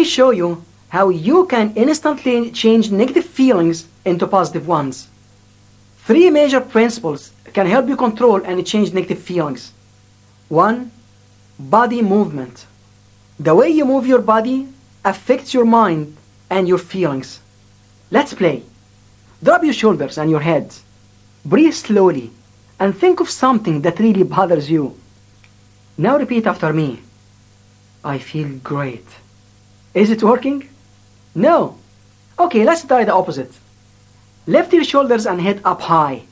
me show you how you can instantly change negative feelings into positive ones. 3 major principles can help you control and change negative feelings. 1. Body movement. The way you move your body affects your mind and your feelings. Let's play. Drop your shoulders and your head. Breathe slowly and think of something that really bothers you. Now repeat after me. I feel great. Is it working? No. Okay, let's try the opposite. Lift your shoulders and head up high.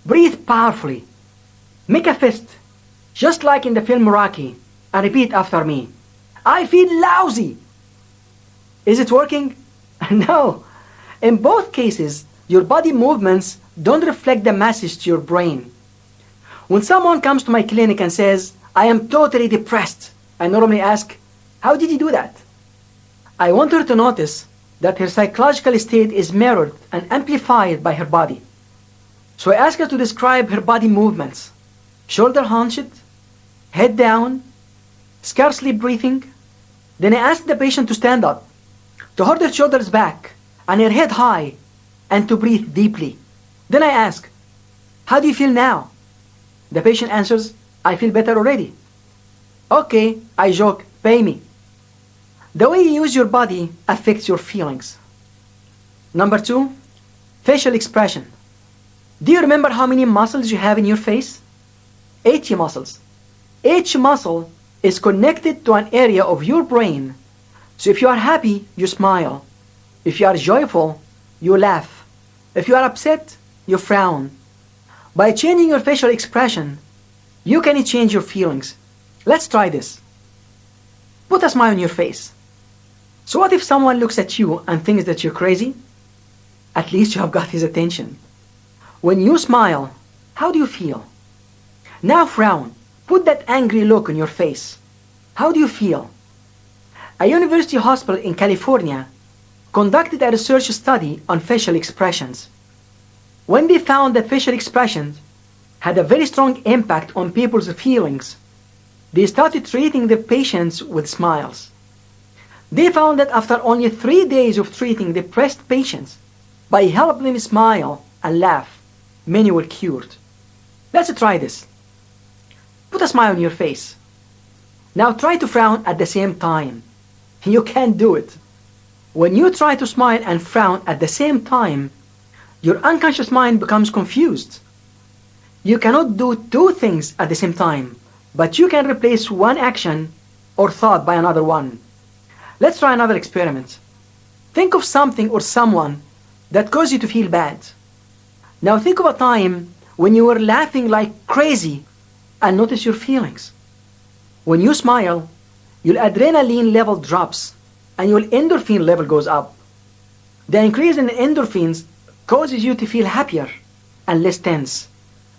Breathe powerfully. Make a fist, just like in the film Rocky, and repeat after me. I feel lousy. Is it working? No. In both cases, your body movements don't reflect the message to your brain. When someone comes to my clinic and says, I am totally depressed, I normally ask, how did you do that? I want her to notice that her psychological state is mirrored and amplified by her body. So I ask her to describe her body movements. Shoulder hunched, head down, scarcely breathing. Then I ask the patient to stand up, to hold her shoulders back and her head high, and to breathe deeply. Then I ask, how do you feel now? The patient answers, I feel better already. Okay, I joke, pay me. The way you use your body affects your feelings. Number 2, facial expression. Do you remember how many muscles you have in your face? 80 muscles. Each muscle is connected to an area of your brain. So if you are happy, you smile. If you are joyful, you laugh. If you are upset, you frown. By changing your facial expression, you can change your feelings. Let's try this. Put a smile on your face. So what if someone looks at you and thinks that you're crazy? At least you have got his attention. When you smile, how do you feel? Now frown. Put that angry look on your face. How do you feel? A university hospital in California conducted a research study on facial expressions. When they found that facial expressions had a very strong impact on people's feelings, they started treating the patients with smiles. They found that after only 3 days of treating depressed patients, by helping them smile and laugh, many were cured. Let's try this. Put a smile on your face. Now try to frown at the same time. You can't do it. When you try to smile and frown at the same time, your unconscious mind becomes confused. You cannot do 2 things at the same time, but you can replace one action or thought by another one. Let's try another experiment. Think of something or someone that caused you to feel bad. Now think of a time when you were laughing like crazy and notice your feelings. When you smile, your adrenaline level drops and your endorphin level goes up. The increase in endorphins causes you to feel happier and less tense.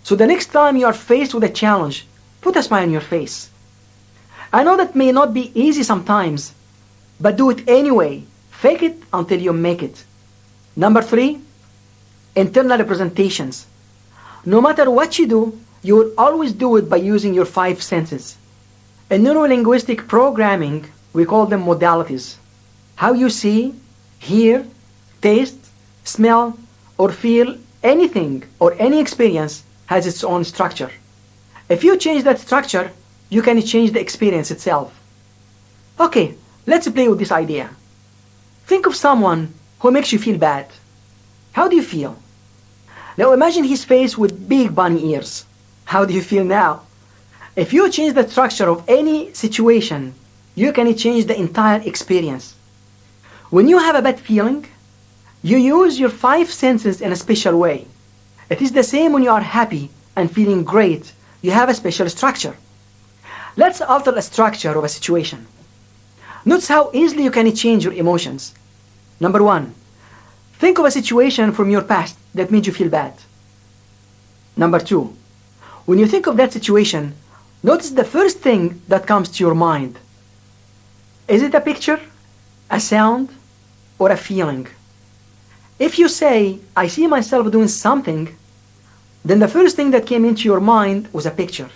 So the next time you are faced with a challenge, put a smile on your face. I know that may not be easy sometimes, but do it anyway. Fake it until you make it. Number 3, internal representations. No matter what you do, you will always do it by using your 5 senses. In neurolinguistic programming, we call them modalities. How you see, hear, taste, smell, or feel anything or any experience has its own structure. If you change that structure, you can change the experience itself. Okay, let's play with this idea. Think of someone who makes you feel bad. How do you feel? Now imagine his face with big bunny ears. How do you feel now? If you change the structure of any situation, you can change the entire experience. When you have a bad feeling, you use your 5 senses in a special way. It is the same when you are happy and feeling great. You have a special structure. Let's alter the structure of a situation. Notice how easily you can change your emotions. Number 1, think of a situation from your past that made you feel bad. Number 2, when you think of that situation, notice the first thing that comes to your mind. Is it a picture, a sound, or a feeling? If you say, I see myself doing something, then the first thing that came into your mind was a picture.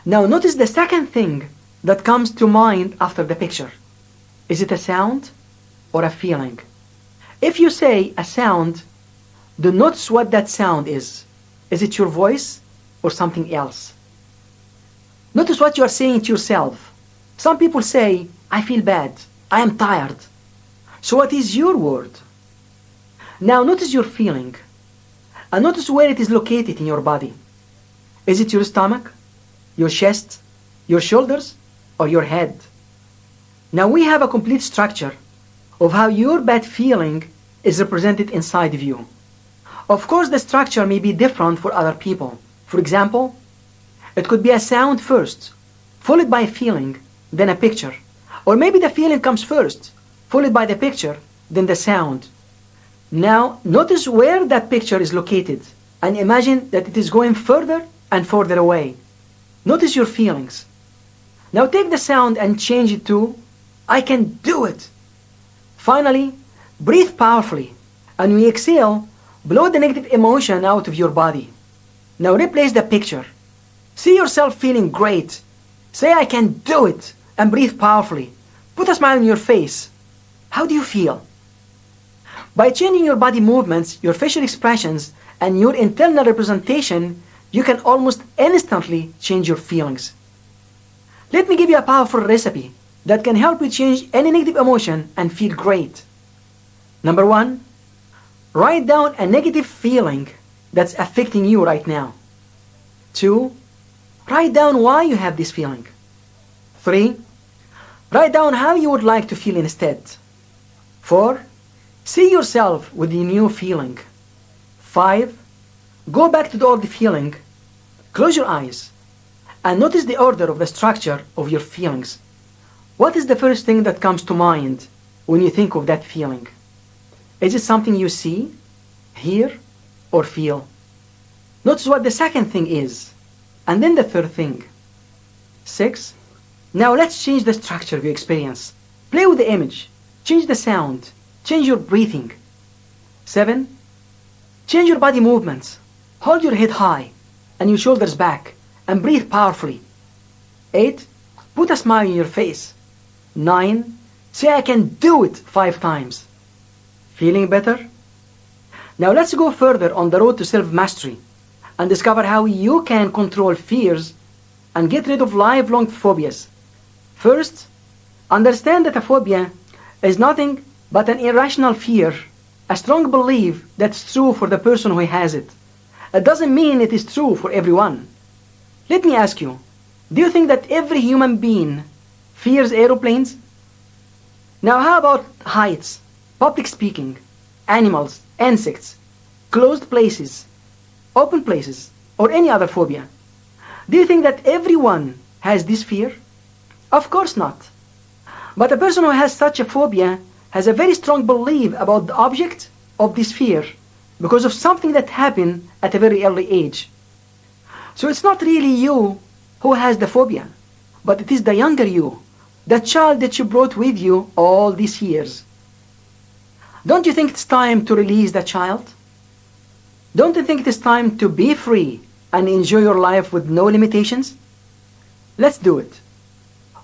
Now notice the second thing that comes to mind after the picture. Is it a sound or a feeling? If you say a sound, do notice what that sound is. Is it your voice or something else? Notice what you are saying to yourself. Some people say, I feel bad, I am tired. So what is your word? Now notice your feeling, and notice where it is located in your body. Is it your stomach, your chest, your shoulders, or your head? Now we have a complete structure of how your bad feeling is represented inside of you. Of course, the structure may be different for other people. For example, it could be a sound first, followed by a feeling, then a picture. Or maybe the feeling comes first, followed by the picture, then the sound. Now, notice where that picture is located, and imagine that it is going further and further away. Notice your feelings. Now take the sound and change it to, I can do it. Finally, breathe powerfully, and when you exhale, blow the negative emotion out of your body. Now replace the picture. See yourself feeling great. Say, I can do it, and breathe powerfully. Put a smile on your face. How do you feel? By changing your body movements, your facial expressions, and your internal representation, you can almost instantly change your feelings. Let me give you a powerful recipe that can help you change any negative emotion and feel great. Number 1, write down a negative feeling that's affecting you right now. 2, write down why you have this feeling. 3, write down how you would like to feel instead. 4, see yourself with the new feeling. 5, go back to the old feeling. Close your eyes and notice the order of the structure of your feelings. What is the first thing that comes to mind when you think of that feeling? Is it something you see, hear, or feel? Notice what the second thing is, and then the third thing. 6. Now let's change the structure of your experience. Play with the image. Change the sound. Change your breathing. 7. Change your body movements. Hold your head high and your shoulders back and breathe powerfully. 8. Put a smile on your face. 9. Say, I can do it 5 times. Feeling better? Now let's go further on the road to self-mastery and discover how you can control fears and get rid of lifelong phobias. First, understand that a phobia is nothing but an irrational fear, a strong belief that's true for the person who has it. It doesn't mean it is true for everyone. Let me ask you, do you think that every human being fears aeroplanes? Now how about heights, public speaking, animals, insects, closed places, open places, or any other phobia? Do you think that everyone has this fear? Of course not. But a person who has such a phobia has a very strong belief about the object of this fear because of something that happened at a very early age. So it's not really you who has the phobia, but it is the younger you, the child that you brought with you all these years. Don't you think it's time to release the child? Don't you think it is time to be free and enjoy your life with no limitations? Let's do it.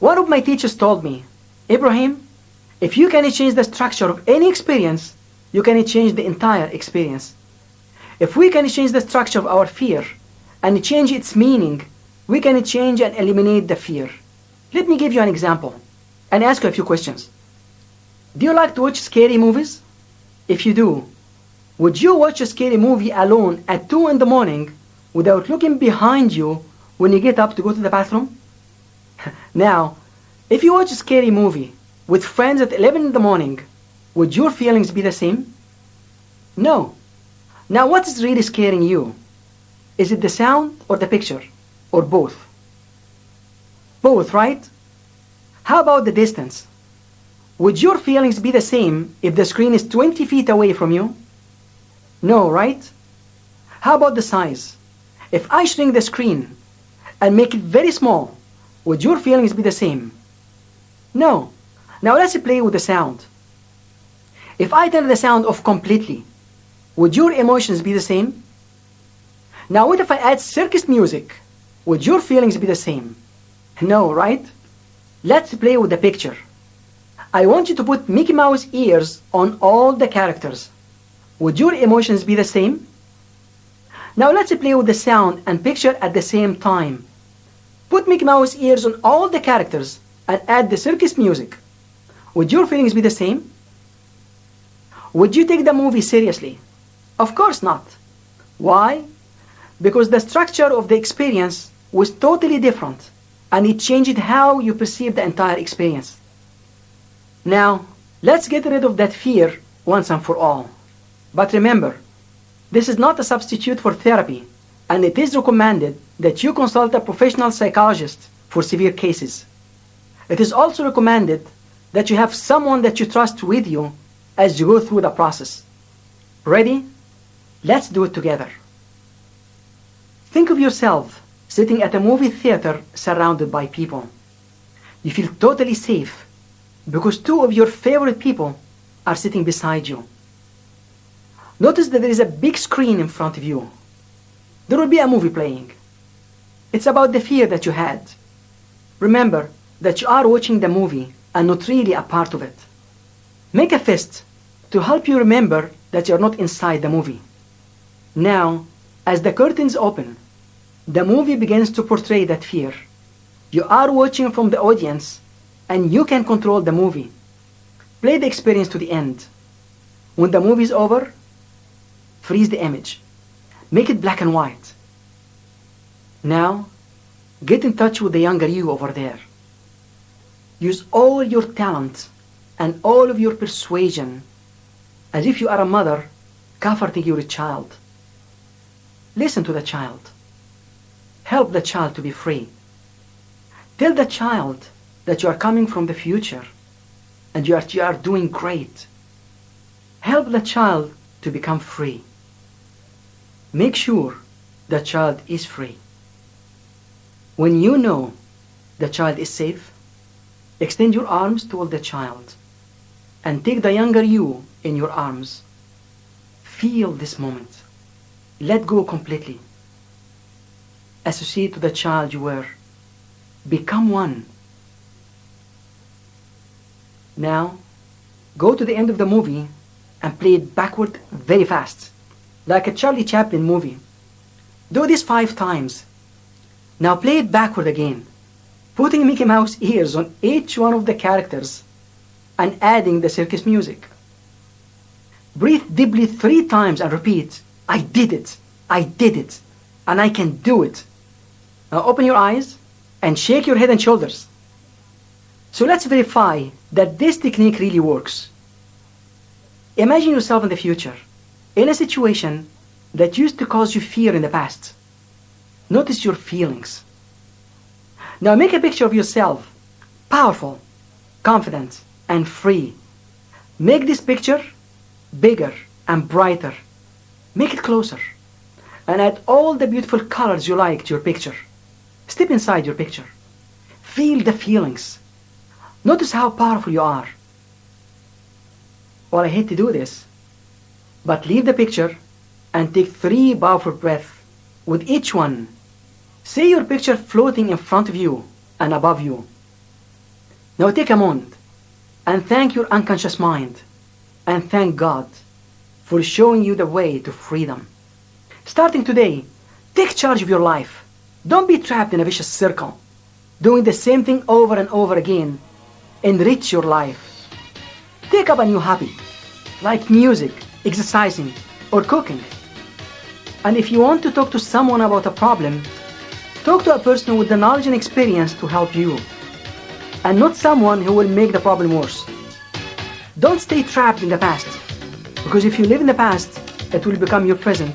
One of my teachers told me, Ibrahim, if you can change the structure of any experience, you can change the entire experience. If we can change the structure of our fear and change its meaning, we can change and eliminate the fear. Let me give you an example and ask you a few questions. Do you like to watch scary movies? If you do, would you watch a scary movie alone at 2 in the morning without looking behind you when you get up to go to the bathroom? Now, if you watch a scary movie with friends at 11 in the morning, would your feelings be the same? No. Now what is really scaring you? Is it the sound or the picture? Or both? Both, right? How about the distance? Would your feelings be the same if the screen is 20 feet away from you? No, right? How about the size? If I shrink the screen and make it very small, would your feelings be the same? No. Now let's play with the sound. If I turn the sound off completely, would your emotions be the same? Now what if I add circus music? Would your feelings be the same? No, right? Let's play with the picture. I want you to put Mickey Mouse ears on all the characters. Would your emotions be the same? Now let's play with the sound and picture at the same time. Put Mickey Mouse ears on all the characters and add the circus music. Would your feelings be the same? Would you take the movie seriously? Of course not. Why? Because the structure of the experience was totally different and it changed how you perceive the entire experience. Now, let's get rid of that fear once and for all. But remember, this is not a substitute for therapy, and it is recommended that you consult a professional psychologist for severe cases. It is also recommended that you have someone that you trust with you as you go through the process. Ready? Let's do it together. Think of yourself sitting at a movie theater surrounded by people. You feel totally safe because two of your favorite people are sitting beside you. Notice that there is a big screen in front of you. There will be a movie playing. It's about the fear that you had. Remember that you are watching the movie and not really a part of it. Make a fist to help you remember that you're not inside the movie. Now, as the curtains open, the movie begins to portray that fear. You are watching from the audience and you can control the movie. Play the experience to the end. When the movie is over, freeze the image. Make it black and white. Now, get in touch with the younger you over there. Use all your talent and all of your persuasion as if you are a mother comforting your child. Listen to the child. Help the child to be free. Tell the child that you are coming from the future and you are doing great. Help the child to become free. Make sure the child is free. When you know the child is safe, extend your arms toward the child and take the younger you in your arms. Feel this moment. Let go completely. Associate to the child you were. Become one. Now, go to the end of the movie and play it backward very fast, like a Charlie Chaplin movie. Do this 5 times. Now play it backward again, putting Mickey Mouse ears on each one of the characters and adding the circus music. Breathe deeply 3 times and repeat, I did it, and I can do it. Now open your eyes and shake your head and shoulders. So let's verify that this technique really works. Imagine yourself in the future, in a situation that used to cause you fear in the past. Notice your feelings. Now make a picture of yourself, powerful, confident, and free. Make this picture bigger and brighter. Make it closer. And add all the beautiful colors you like to your picture. Step inside your picture. Feel the feelings. Notice how powerful you are. Well, I hate to do this, but leave the picture and take 3 powerful breaths with each one. See your picture floating in front of you and above you. Now take a moment and thank your unconscious mind and thank God for showing you the way to freedom. Starting today, take charge of your life. Don't be trapped in a vicious circle, doing the same thing over and over again. Enrich your life. Take up a new hobby, like music, exercising, or cooking. And if you want to talk to someone about a problem, talk to a person with the knowledge and experience to help you, and not someone who will make the problem worse. Don't stay trapped in the past, because if you live in the past, it will become your present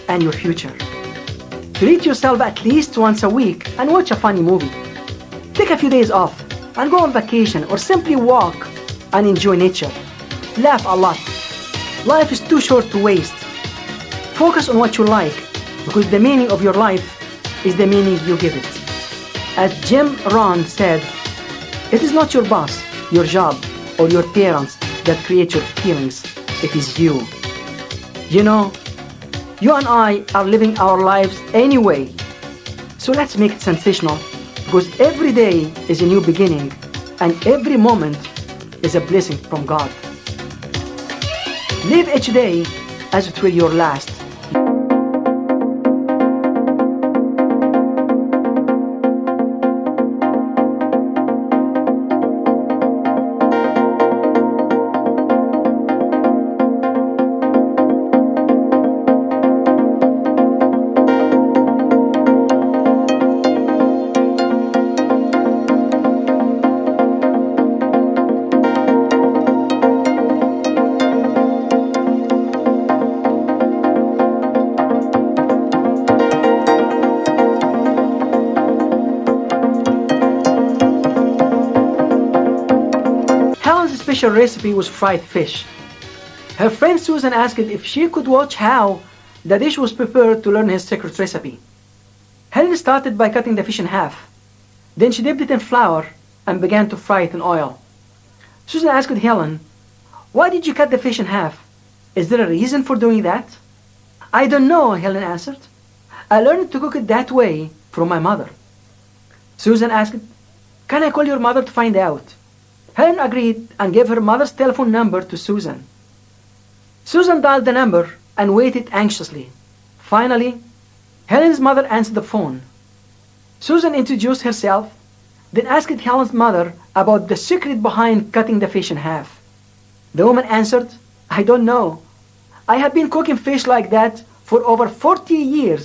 and your future. Treat yourself at least once a week and watch a funny movie. Take a few days off and go on vacation or simply walk and enjoy nature. Laugh a lot. Life is too short to waste. Focus on what you like, because the meaning of your life is the meaning you give it. As Jim Rohn said, it is not your boss, your job, or your parents that create your feelings. It is you. You know, you and I are living our lives anyway. So let's make it sensational, because every day is a new beginning and every moment is a blessing from God. Live each day as it were your last. Helen's special recipe was fried fish. Her friend Susan asked if she could watch how the dish was prepared to learn his secret recipe. Helen started by cutting the fish in half. Then she dipped it in flour and began to fry it in oil. Susan asked Helen, "Why did you cut the fish in half? Is there a reason for doing that?" "I don't know," Helen answered. "I learned to cook it that way from my mother." Susan asked, "Can I call your mother to find out?" Helen agreed and gave her mother's telephone number to Susan. Susan dialed the number and waited anxiously. Finally, Helen's mother answered the phone. Susan introduced herself, then asked Helen's mother about the secret behind cutting the fish in half. The woman answered, "I don't know. I have been cooking fish like that for over 40 years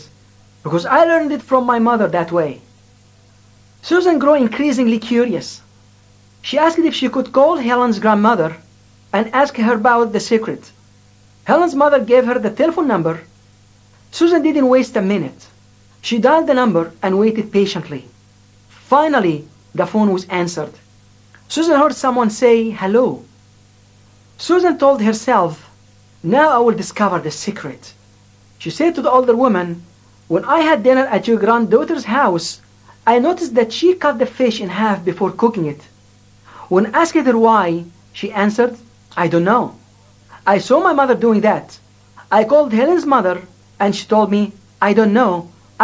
because I learned it from my mother that way." Susan grew increasingly curious. She asked if she could call Helen's grandmother and ask her about the secret. Helen's mother gave her the telephone number. Susan didn't waste a minute. She dialed the number and waited patiently. Finally, the phone was answered. Susan heard someone say, "Hello." Susan told herself, "Now I will discover the secret." She said to the older woman, "When I had dinner at your granddaughter's house, I noticed that she cut the fish in half before cooking it. When asked her why, she answered, 'I don't know. I saw my mother doing that. I called Helen's mother and she told me, I don't know.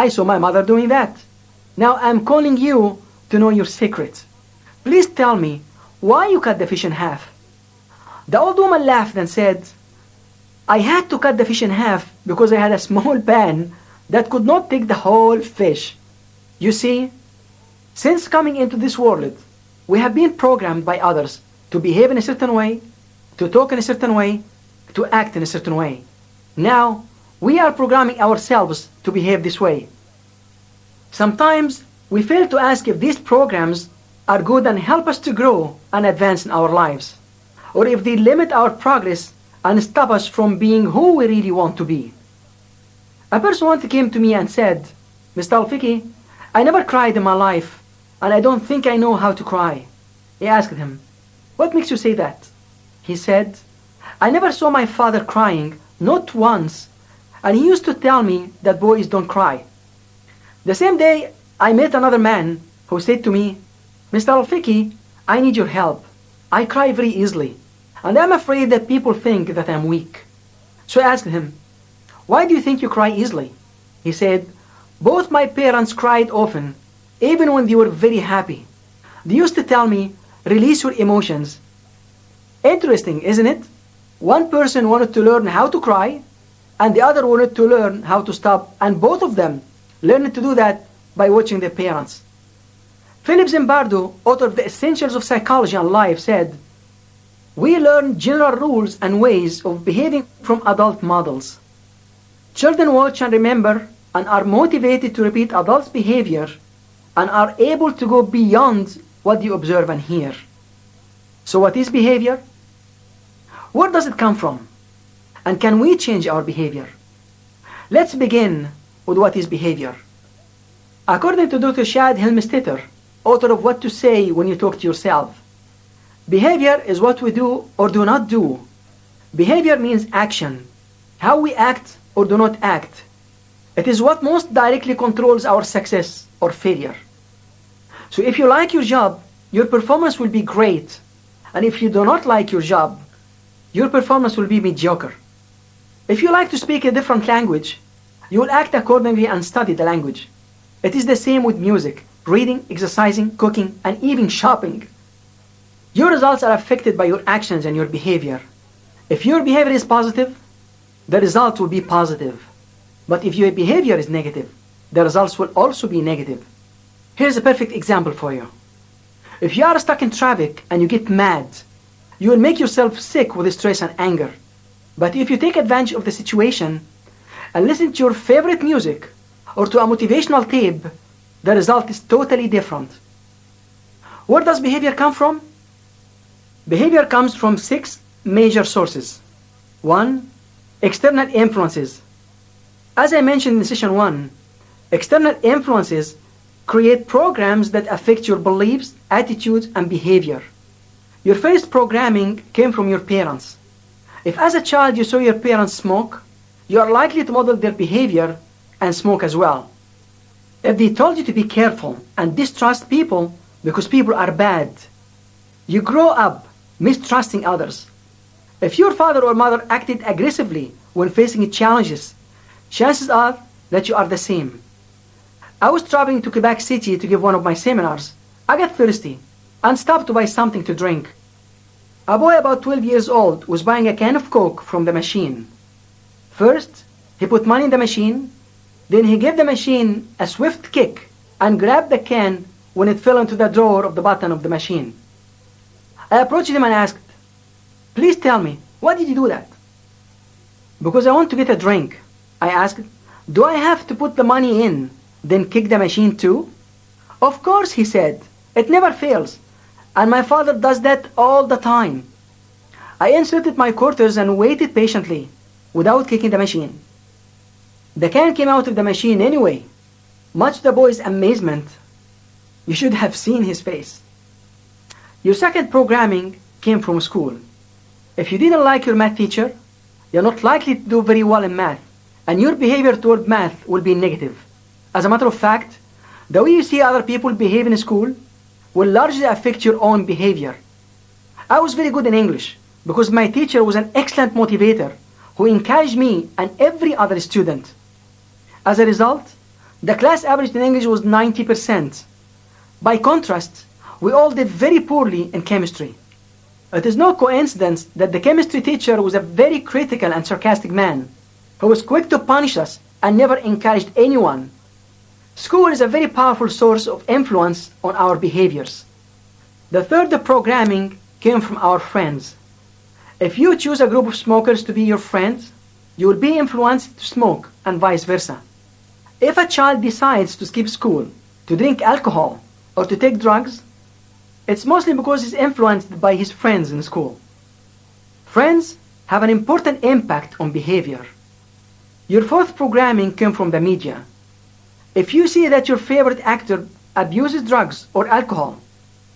I saw my mother doing that. Now I'm calling you to know your secret. Please tell me why you cut the fish in half.'" The old woman laughed and said, "I had to cut the fish in half because I had a small pan that could not take the whole fish. You see, since coming into this world, we have been programmed by others to behave in a certain way, to talk in a certain way, to act in a certain way. Now, we are programming ourselves to behave this way. Sometimes we fail to ask if these programs are good and help us to grow and advance in our lives, or if they limit our progress and stop us from being who we really want to be. A person once came to me and said, "Mr. Elfiky, I never cried in my life, and I don't think I know how to cry." I asked him, "What makes you say that?" He said, "I never saw my father crying, not once, and he used to tell me that boys don't cry." The same day, I met another man who said to me, "Mr. Elfiky, I need your help. I cry very easily, and I'm afraid that people think that I'm weak." So I asked him, "Why do you think you cry easily?" He said, "Both my parents cried often, even when they were very happy. They used to tell me, 'Release your emotions.' Interesting, isn't it? One person wanted to learn how to cry, and the other wanted to learn how to stop, and both of them learned to do that by watching their parents." Philip Zimbardo, author of The Essentials of Psychology and Life, said, "We learn general rules and ways of behaving from adult models. Children watch and remember and are motivated to repeat adults' behavior and are able to go beyond what they observe and hear." So what is behavior? Where does it come from? And can we change our behavior? Let's begin with what is behavior. According to Dr. Shad Helmstetter, author of What to Say When You Talk to Yourself, behavior is what we do or do not do. Behavior means action, how we act or do not act. It is what most directly controls our success or failure. So if you like your job, your performance will be great. And if you do not like your job, your performance will be mediocre. If you like to speak a different language, you will act accordingly and study the language. It is the same with music, reading, exercising, cooking, and even shopping. Your results are affected by your actions and your behavior. If your behavior is positive, the result will be positive. But if your behavior is negative, the results will also be negative. Here's a perfect example for you. If you are stuck in traffic and you get mad, you will make yourself sick with stress and anger. But if you take advantage of the situation and listen to your favorite music or to a motivational tape, the result is totally different. Where does behavior come from? Behavior comes from 6 major sources. 1. External influences. As I mentioned in session 1, external influences create programs that affect your beliefs, attitudes, and behavior. Your first programming came from your parents. If as a child you saw your parents smoke, you are likely to model their behavior and smoke as well. If they told you to be careful and distrust people because people are bad, you grow up mistrusting others. If your father or mother acted aggressively when facing challenges, chances are that you are the same. I was traveling to Quebec City to give one of my seminars. I got thirsty and stopped to buy something to drink. A boy about 12 years old was buying a can of Coke from the machine. First, he put money in the machine, then he gave the machine a swift kick and grabbed the can when it fell into the drawer of the button of the machine. I approached him and asked, "Please tell me, why did you do that?" "Because I want to get a drink." I asked, "Do I have to put the money in, then kick the machine too?" "Of course," he said. "It never fails. And my father does that all the time." I inserted my quarters and waited patiently, without kicking the machine. The can came out of the machine anyway. Much to the boy's amazement, you should have seen his face. Your second programming came from school. If you didn't like your math teacher, you're not likely to do very well in math, and your behavior toward math will be negative. As a matter of fact, the way you see other people behave in school will largely affect your own behavior. I was very good in English because my teacher was an excellent motivator who encouraged me and every other student. As a result, the class average in English was 90%. By contrast, we all did very poorly in chemistry. It is no coincidence that the chemistry teacher was a very critical and sarcastic man who was quick to punish us and never encouraged anyone. School is a very powerful source of influence on our behaviors. The third programming came from our friends. If you choose a group of smokers to be your friends, you will be influenced to smoke and vice versa. If a child decides to skip school, to drink alcohol, or to take drugs, it's mostly because he's influenced by his friends in school. Friends have an important impact on behavior. Your fourth programming came from the media. If you see that your favorite actor abuses drugs or alcohol,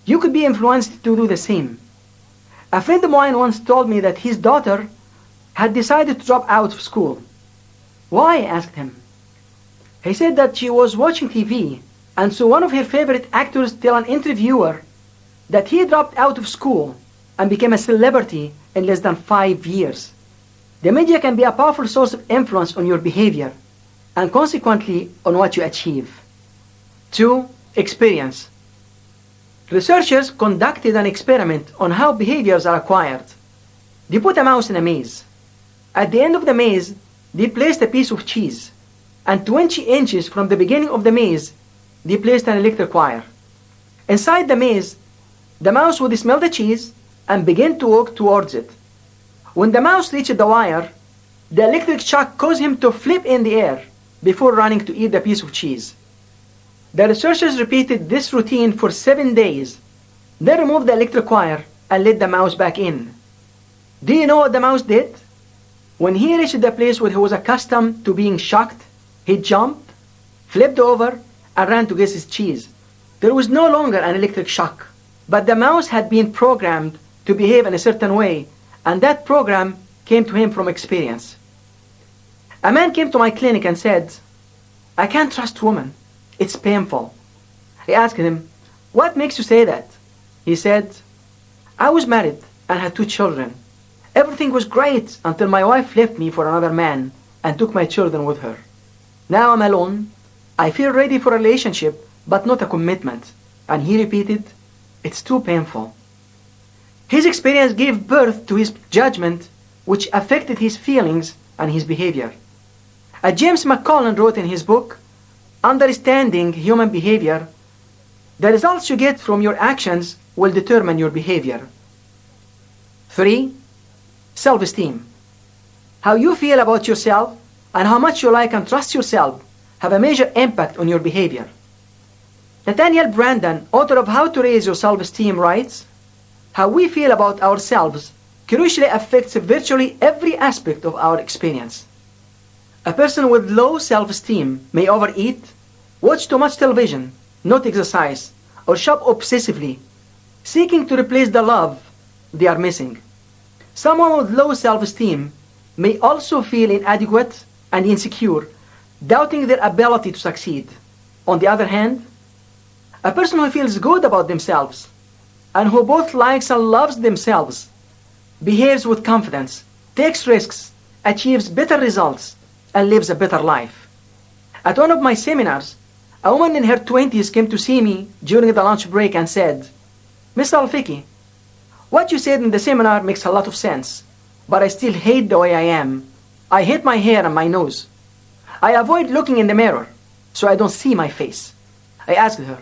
you could be influenced to do the same. A friend of mine once told me that his daughter had decided to drop out of school. "Why?" I asked him. He said that she was watching TV and saw one of her favorite actors tell an interviewer that he dropped out of school and became a celebrity in less than 5 years. The media can be a powerful source of influence on your behavior and consequently on what you achieve. 2. Experience. Researchers conducted an experiment on how behaviors are acquired. They put a mouse in a maze. At the end of the maze, they placed a piece of cheese, and 20 inches from the beginning of the maze, they placed an electric wire. Inside the maze, the mouse would smell the cheese and begin to walk towards it. When the mouse reached the wire, the electric shock caused him to flip in the air before running to eat the piece of cheese. The researchers repeated this routine for 7 days, then removed the electric wire and let the mouse back in. Do you know what the mouse did? When he reached the place where he was accustomed to being shocked, he jumped, flipped over, and ran to get his cheese. There was no longer an electric shock, but the mouse had been programmed to behave in a certain way, and that program came to him from experience. A man came to my clinic and said, "I can't trust women. It's painful." I asked him, "What makes you say that?" He said, "I was married and had 2 children. Everything was great until my wife left me for another man and took my children with her. Now I'm alone. I feel ready for a relationship, but not a commitment." And he repeated, "It's too painful." His experience gave birth to his judgment, which affected his feelings and his behavior. James McCullen wrote in his book, Understanding Human Behavior, the results you get from your actions will determine your behavior. 3. Self-esteem. How you feel about yourself and how much you like and trust yourself have a major impact on your behavior. Nathaniel Branden, author of How to Raise Your Self-Esteem, writes, how we feel about ourselves crucially affects virtually every aspect of our experience. A person with low self-esteem may overeat, watch too much television, not exercise, or shop obsessively, seeking to replace the love they are missing. Someone with low self-esteem may also feel inadequate and insecure, doubting their ability to succeed. On the other hand, a person who feels good about themselves and who both likes and loves themselves behaves with confidence, takes risks, achieves better results, and lives a better life. At one of my seminars, a woman in her 20s came to see me during the lunch break and said, Mr. Elfiky, what you said in the seminar makes a lot of sense, but I still hate the way I am. I hate my hair and my nose. I avoid looking in the mirror, so I don't see my face. I asked her,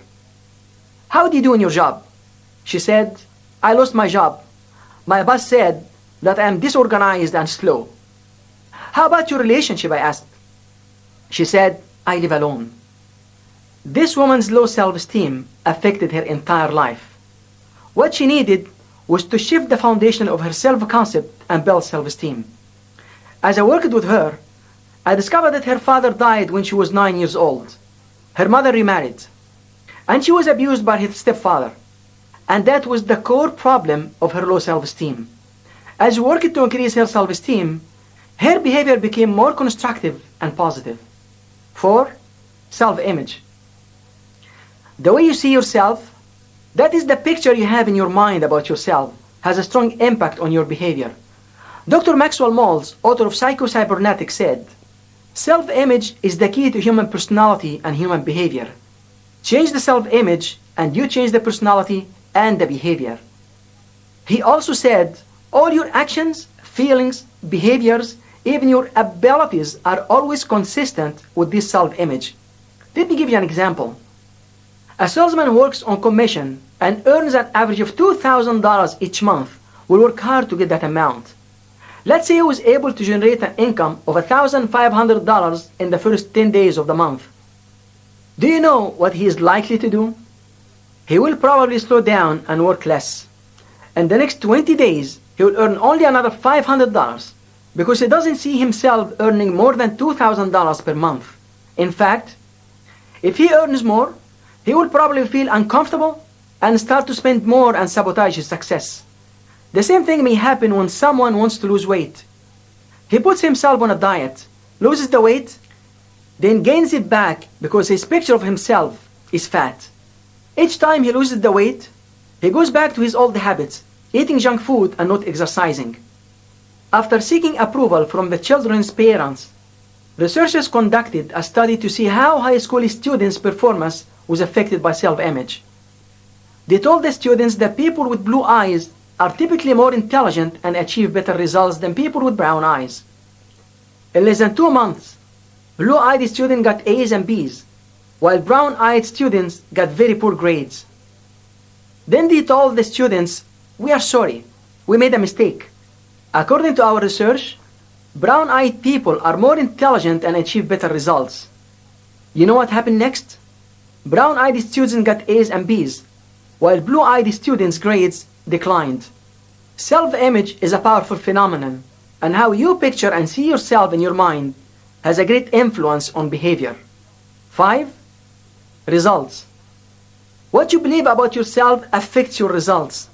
how do you do in your job? She said, I lost my job. My boss said that I am disorganized and slow. How about your relationship? I asked. She said, I live alone. This woman's low self-esteem affected her entire life. What she needed was to shift the foundation of her self-concept and build self-esteem. As I worked with her, I discovered that her father died when she was 9 years old. Her mother remarried, and she was abused by her stepfather. And that was the core problem of her low self-esteem. As we worked to increase her self-esteem, her behavior became more constructive and positive. 4. Self-image. The way you see yourself, that is the picture you have in your mind about yourself, has a strong impact on your behavior. Dr. Maxwell Maltz, author of Psycho-Cybernetics, said, self-image is the key to human personality and human behavior. Change the self-image and you change the personality and the behavior. He also said, all your actions, feelings, behaviors, even your abilities are always consistent with this self-image. Let me give you an example. A salesman who works on commission and earns an average of $2,000 each month will work hard to get that amount. Let's say he was able to generate an income of $1,500 in the first 10 days of the month. Do you know what he is likely to do? He will probably slow down and work less. In the next 20 days, he will earn only another $500 because he doesn't see himself earning more than $2,000 per month. In fact, if he earns more, he will probably feel uncomfortable and start to spend more and sabotage his success. The same thing may happen when someone wants to lose weight. He puts himself on a diet, loses the weight, then gains it back because his picture of himself is fat. Each time he loses the weight, he goes back to his old habits, eating junk food and not exercising. After seeking approval from the children's parents, researchers conducted a study to see how high school students' performance was affected by self-image. They told the students that people with blue eyes are typically more intelligent and achieve better results than people with brown eyes. In less than 2 months, blue-eyed students got A's and B's, while brown-eyed students got very poor grades. Then they told the students, we are sorry, we made a mistake. According to our research, brown-eyed people are more intelligent and achieve better results. You know what happened next? Brown-eyed students got A's and B's, while blue-eyed students' grades declined. Self-image is a powerful phenomenon, and how you picture and see yourself in your mind has a great influence on behavior. 5. Results. What you believe about yourself affects your results.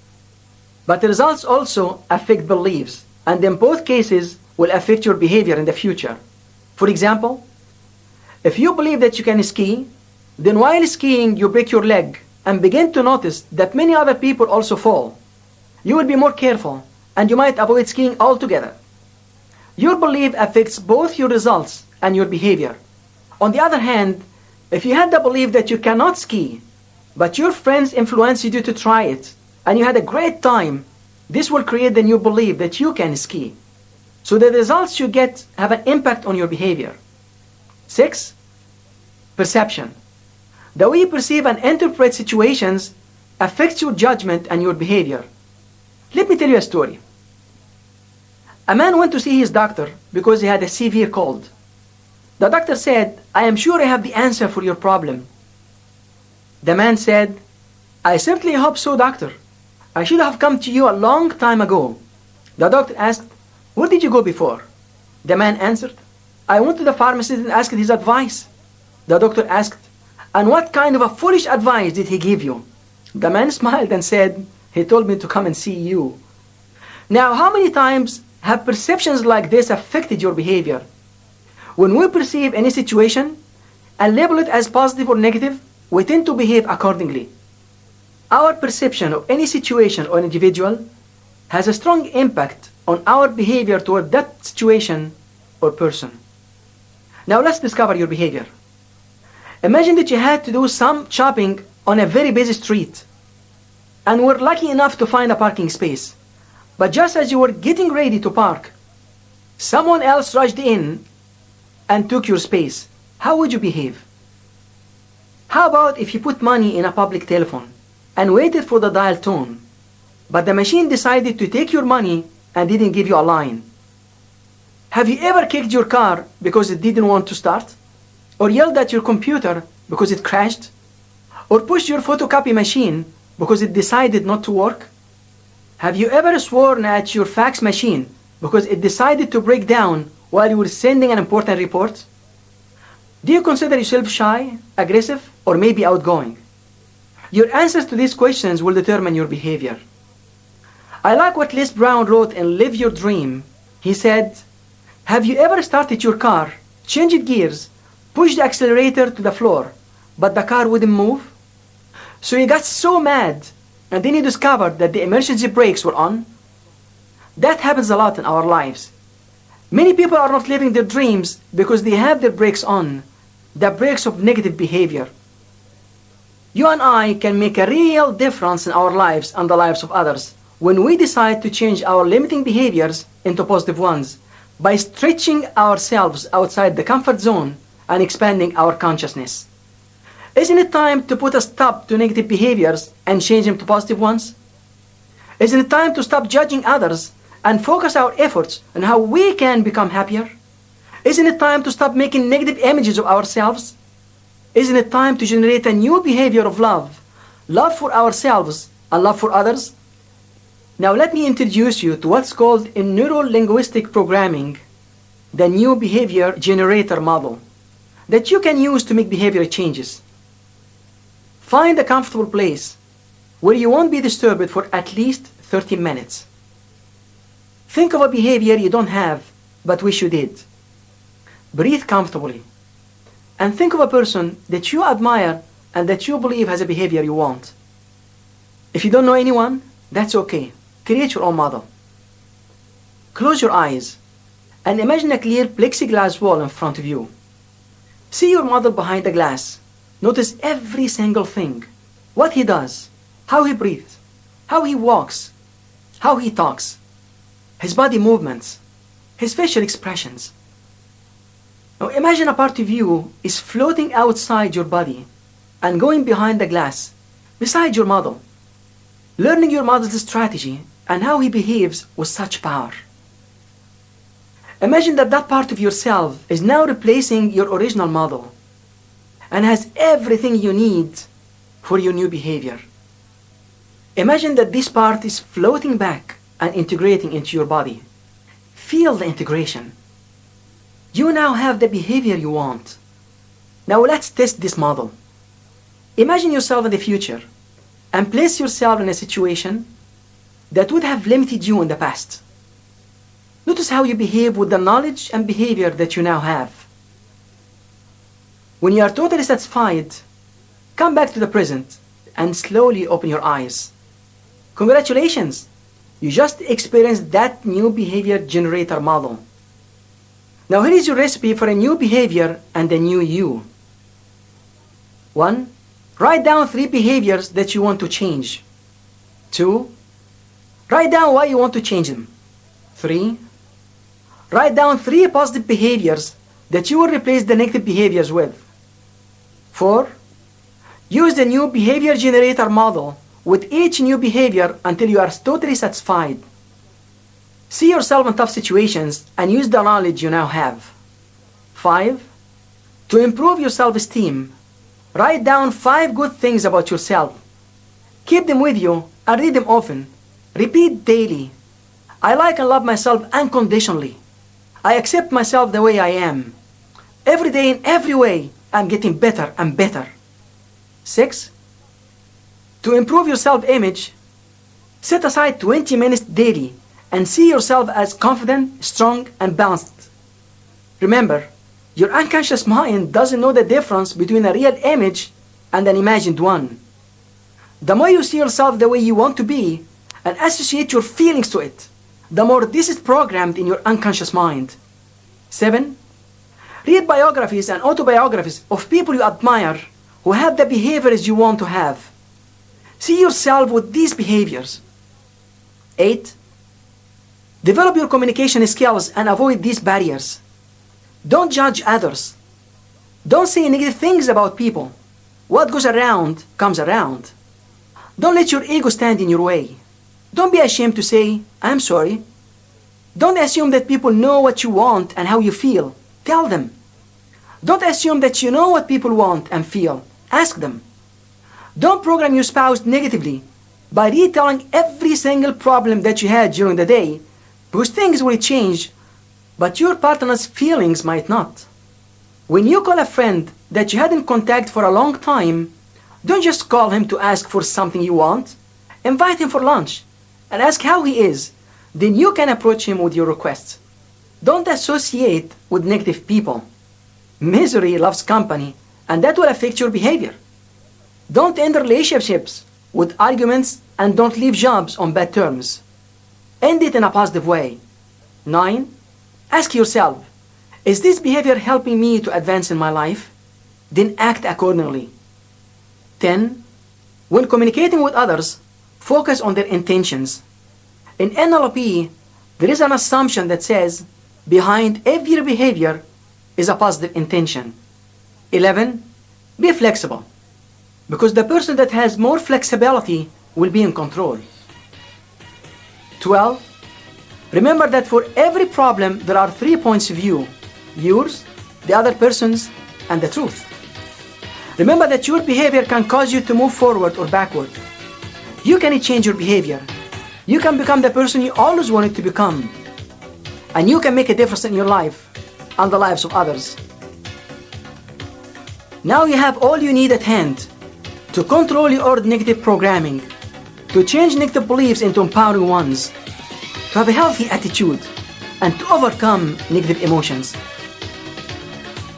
But the results also affect beliefs, and in both cases will affect your behavior in the future. For example, if you believe that you can ski, then while skiing you break your leg and begin to notice that many other people also fall. You will be more careful, and you might avoid skiing altogether. Your belief affects both your results and your behavior. On the other hand, if you had the belief that you cannot ski, but your friends influenced you to try it, and you had a great time, This will create the new belief that you can ski. So the results you get have an impact on your behavior. 6. Perception. The way you perceive and interpret situations affects your judgment and your behavior. Let me tell you a story. A man went to see his doctor because he had a severe cold. The doctor said, "I am sure I have the answer for your problem." The man said, "I certainly hope so, doctor. I should have come to you a long time ago." The doctor asked, "Where did you go before?" The man answered, "I went to the pharmacist and asked his advice." The doctor asked, "And what kind of a foolish advice did he give you?" The man smiled and said, "He told me to come and see you." Now, how many times have perceptions like this affected your behavior? When we perceive any situation and label it as positive or negative, we tend to behave accordingly. Our perception of any situation or individual has a strong impact on our behavior toward that situation or person. Now let's discover your behavior. Imagine that you had to do some shopping on a very busy street and were lucky enough to find a parking space. But just as you were getting ready to park, someone else rushed in and took your space. How would you behave? How about if you put money in a public telephone and waited for the dial tone, but the machine decided to take your money and didn't give you a line? Have you ever kicked your car because it didn't want to start? Or yelled at your computer because it crashed? Or pushed your photocopy machine because it decided not to work? Have you ever sworn at your fax machine because it decided to break down while you were sending an important report? Do you consider yourself shy, aggressive, or maybe outgoing? Your answers to these questions will determine your behavior. I like what Les Brown wrote in Live Your Dream. He said, "Have you ever started your car, changed gears, pushed the accelerator to the floor, but the car wouldn't move? So you got so mad, and then you discovered that the emergency brakes were on?" That happens a lot in our lives. Many people are not living their dreams because they have their brakes on, the brakes of negative behavior. You and I can make a real difference in our lives and the lives of others when we decide to change our limiting behaviors into positive ones by stretching ourselves outside the comfort zone and expanding our consciousness. Isn't it time to put a stop to negative behaviors and change them to positive ones? Isn't it time to stop judging others and focus our efforts on how we can become happier? Isn't it time to stop making negative images of ourselves? Isn't it time to generate a new behavior of love, love for ourselves and love for others? Now let me introduce you to what's called in neuro-linguistic programming, the new behavior generator model that you can use to make behavior changes. Find a comfortable place where you won't be disturbed for at least 30 minutes. Think of a behavior you don't have but wish you did. Breathe comfortably. And think of a person that you admire and that you believe has a behavior you want. If you don't know anyone, that's okay. Create your own model. Close your eyes and imagine a clear plexiglass wall in front of you. See your model behind the glass. Notice every single thing. What he does, how he breathes, how he walks, how he talks, his body movements, his facial expressions. Now imagine a part of you is floating outside your body and going behind the glass, beside your model, learning your model's strategy and how he behaves with such power. Imagine that that part of yourself is now replacing your original model and has everything you need for your new behavior. Imagine that this part is floating back and integrating into your body. Feel the integration. You now have the behavior you want. Now let's test this model. Imagine yourself in the future and place yourself in a situation that would have limited you in the past. Notice how you behave with the knowledge and behavior that you now have. When you are totally satisfied, come back to the present and slowly open your eyes. Congratulations! You just experienced that new behavior generator model. Now here is your recipe for a new behavior and a new you. 1. Write down 3 behaviors that you want to change. 2. Write down why you want to change them. 3. Write down 3 positive behaviors that you will replace the negative behaviors with. 4. Use the new behavior generator model with each new behavior until you are totally satisfied. See yourself in tough situations and use the knowledge you now have. 5. To improve your self-esteem, write down 5 good things about yourself. Keep them with you and read them often. Repeat daily. I like and love myself unconditionally. I accept myself the way I am. Every day in every way, I'm getting better and better. 6. To improve your self-image, set aside 20 minutes daily and see yourself as confident, strong, and balanced. Remember, your unconscious mind doesn't know the difference between a real image and an imagined one. The more you see yourself the way you want to be and associate your feelings to it, the more this is programmed in your unconscious mind. 7. Read biographies and autobiographies of people you admire who have the behaviors you want to have. See yourself with these behaviors. 8. Develop your communication skills and avoid these barriers. Don't judge others. Don't say negative things about people. What goes around comes around. Don't let your ego stand in your way. Don't be ashamed to say, I'm sorry. Don't assume that people know what you want and how you feel. Tell them. Don't assume that you know what people want and feel. Ask them. Don't program your spouse negatively by retelling every single problem that you had during the day, because things will change, but your partner's feelings might not. When you call a friend that you hadn't contacted for a long time, don't just call him to ask for something you want. Invite him for lunch and ask how he is. Then you can approach him with your requests. Don't associate with negative people. Misery loves company, and that will affect your behavior. Don't end relationships with arguments and don't leave jobs on bad terms. End it in a positive way. 9. Ask yourself, is this behavior helping me to advance in my life? Then act accordingly. 10. When communicating with others, focus on their intentions. In NLP, there is an assumption that says, behind every behavior is a positive intention. 11. Be flexible, because the person that has more flexibility will be in control. 12. Remember that for every problem there are 3 points of view: yours, the other person's, and the truth. Remember that your behavior can cause you to move forward or backward. You can change your behavior. You can become the person you always wanted to become. And you can make a difference in your life and the lives of others. Now you have all you need at hand to control your negative programming, to change negative beliefs into empowering ones, to have a healthy attitude, and to overcome negative emotions.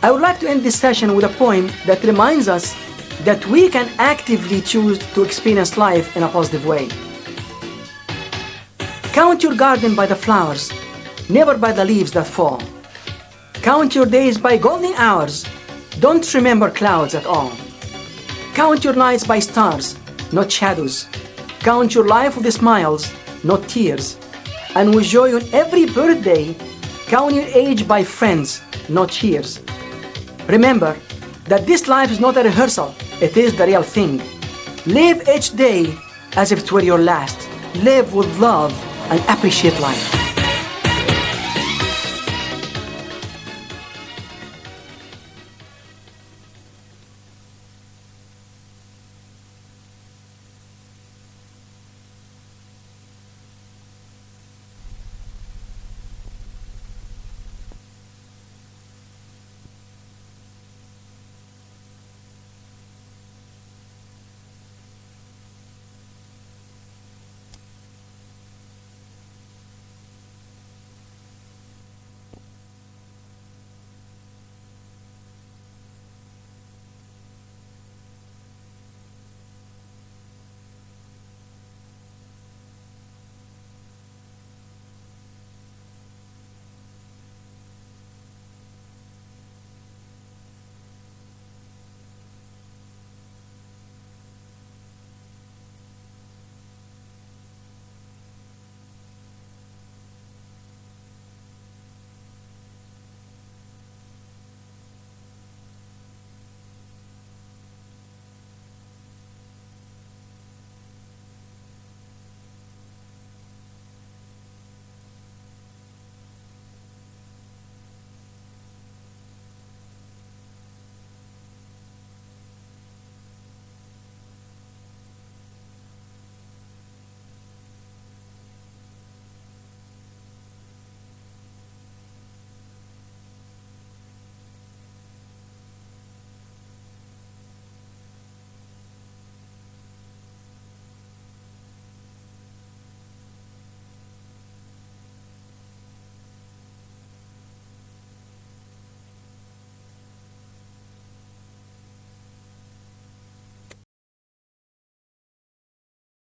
I would like to end this session with a poem that reminds us that we can actively choose to experience life in a positive way. Count your garden by the flowers, never by the leaves that fall. Count your days by golden hours, don't remember clouds at all. Count your nights by stars, not shadows. Count your life with smiles, not tears. And with joy on every birthday, count your age by friends, not years. Remember that this life is not a rehearsal, it is the real thing. Live each day as if it were your last. Live with love and appreciate life.